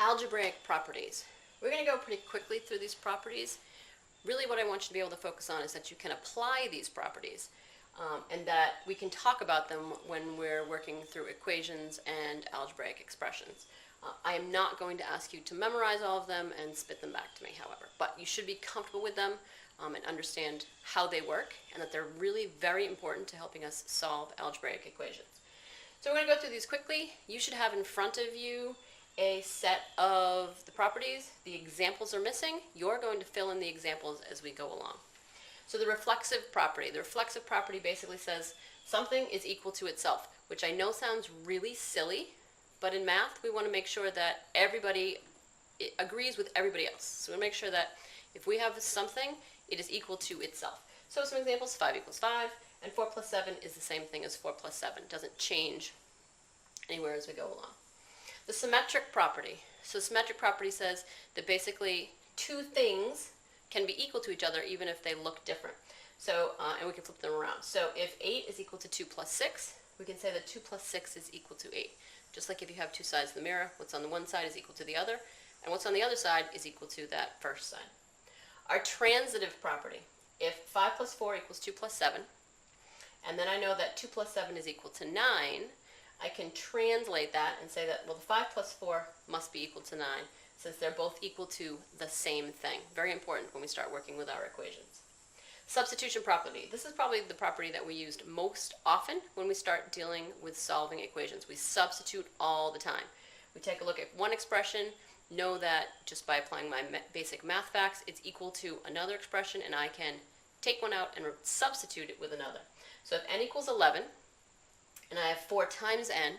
algebraic properties. We're going to go pretty quickly through these properties. Really what I want you to be able to focus on is that you can apply these properties and that we can talk about them when we're working through equations and algebraic expressions. I am not going to ask you to memorize all of them and spit them back to me, however, but you should be comfortable with them and understand how they work and that they're really very important to helping us solve algebraic equations. So we're going to go through these quickly. You should have in front of you a set of the properties. The examples are missing. You're going to fill in the examples as we go along. So the reflexive property basically says something is equal to itself, which I know sounds really silly, but in math we want to make sure that everybody agrees with everybody else. So we make sure that if we have something, it is equal to itself. So some examples: 5 equals 5, and 4 plus 7 is the same thing as 4 plus 7. It doesn't change anywhere as we go along. The symmetric property. So symmetric property says that basically two things can be equal to each other even if they look different. So, and we can flip them around. So if 8 is equal to 2 plus 6, we can say that 2 plus 6 is equal to 8. Just like if you have two sides of the mirror, what's on the one side is equal to the other, and what's on the other side is equal to that first side. Our transitive property. If 5 plus 4 equals 2 plus 7, and then I know that 2 plus 7 is equal to 9, I can translate that and say that, well, the 5 plus 4 must be equal to 9, since they're both equal to the same thing. Very important when we start working with our equations. Substitution property. This is probably the property that we used most often when we start dealing with solving equations. We substitute all the time. We take a look at one expression, know that just by applying my basic math facts, it's equal to another expression, and I can take one out and substitute it with another. So if n equals 11, and I have 4 times n,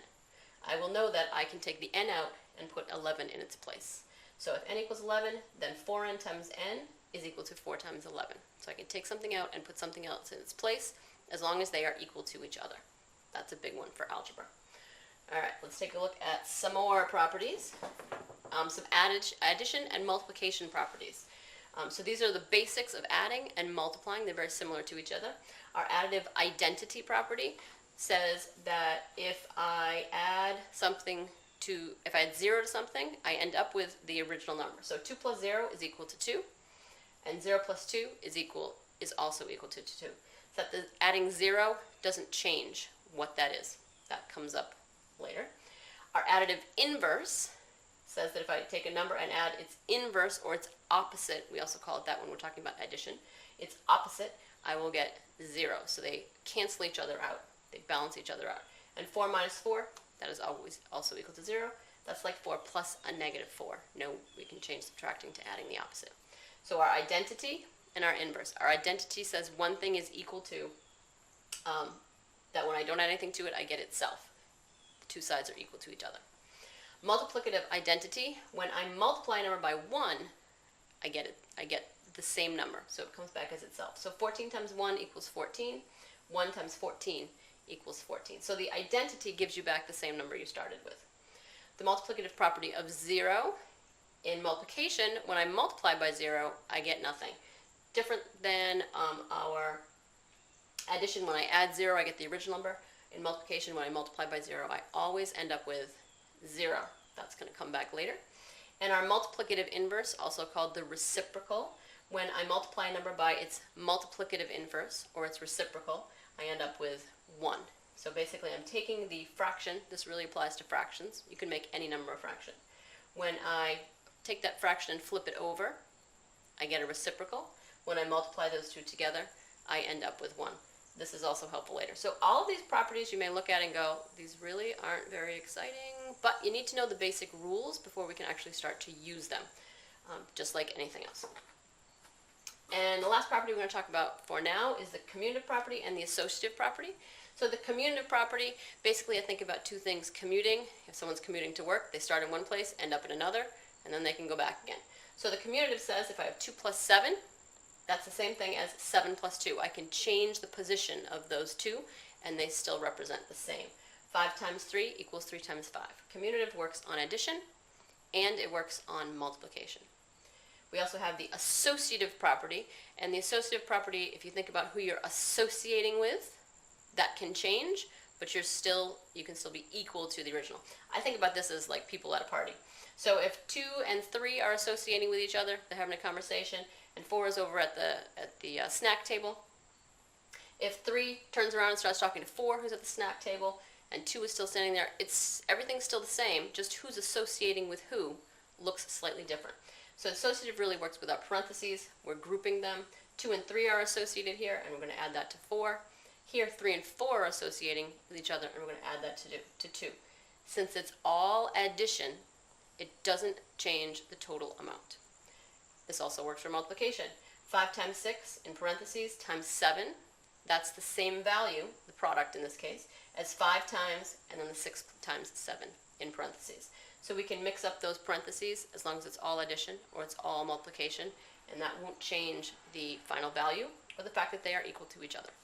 I will know that I can take the n out and put 11 in its place. So if n equals 11, then 4n times n is equal to 4 times 11. So I can take something out and put something else in its place as long as they are equal to each other. That's a big one for algebra. All right, let's take a look at some more properties. Some addition and multiplication properties. So these are the basics of adding and multiplying. They're very similar to each other. Our additive identity property says that if I add 0 to something, I end up with the original number. So 2 plus 0 is equal to 2, and 0 plus 2 is also equal to 2. So that the adding 0 doesn't change what that is. That comes up later. Our additive inverse says that if I take a number and add its inverse or its opposite, we also call it that when we're talking about addition, its opposite, I will get 0. So they cancel each other out. They balance each other out. And 4 minus 4, that is always also equal to 0. That's like 4 plus a negative 4. No, we can change subtracting to adding the opposite. So our identity and our inverse. Our identity says one thing is equal to, that when I don't add anything to it, I get itself. The two sides are equal to each other. Multiplicative identity, when I multiply a number by 1, I get the same number, so it comes back as itself. So 14 times 1 equals 14, 1 times 14 equals 14. So the identity gives you back the same number you started with. The multiplicative property of 0, in multiplication, when I multiply by 0, I get nothing. Different than our addition, when I add 0, I get the original number. In multiplication, when I multiply by 0, I always end up with 0. That's going to come back later. And our multiplicative inverse, also called the reciprocal, when I multiply a number by its multiplicative inverse, or its reciprocal, I end up with 1. So basically I'm taking the fraction, this really applies to fractions, you can make any number a fraction. When I take that fraction and flip it over, I get a reciprocal. When I multiply those two together, I end up with 1. This is also helpful later. So all of these properties you may look at and go, these really aren't very exciting, but you need to know the basic rules before we can actually start to use them, just like anything else. And the last property we're going to talk about for now is the commutative property and the associative property. So the commutative property, basically I think about two things. Commuting, if someone's commuting to work, they start in one place, end up in another, and then they can go back again. So the commutative says if I have 2 plus 7, that's the same thing as 7 plus 2. I can change the position of those two, and they still represent the same. 5 times 3 equals 3 times 5. Commutative works on addition, and it works on multiplication. We also have the associative property, and the associative property, if you think about who you're associating with, that can change, but you can still be equal to the original. I think about this as like people at a party. So if 2 and 3 are associating with each other, they're having a conversation, and 4 is over at the snack table. If 3 turns around and starts talking to 4, who's at the snack table, and 2 is still standing there, everything's still the same, just who's associating with who looks slightly different. So associative really works without parentheses. We're grouping them. 2 and 3 are associated here, and we're going to add that to 4. Here, 3 and 4 are associating with each other, and we're going to add that to 2. Since it's all addition, it doesn't change the total amount. This also works for multiplication. 5 times 6, in parentheses, times 7. That's the same value, the product in this case, as 5 times, and then the 6 times 7, in parentheses. So we can mix up those parentheses as long as it's all addition or it's all multiplication, and that won't change the final value or the fact that they are equal to each other.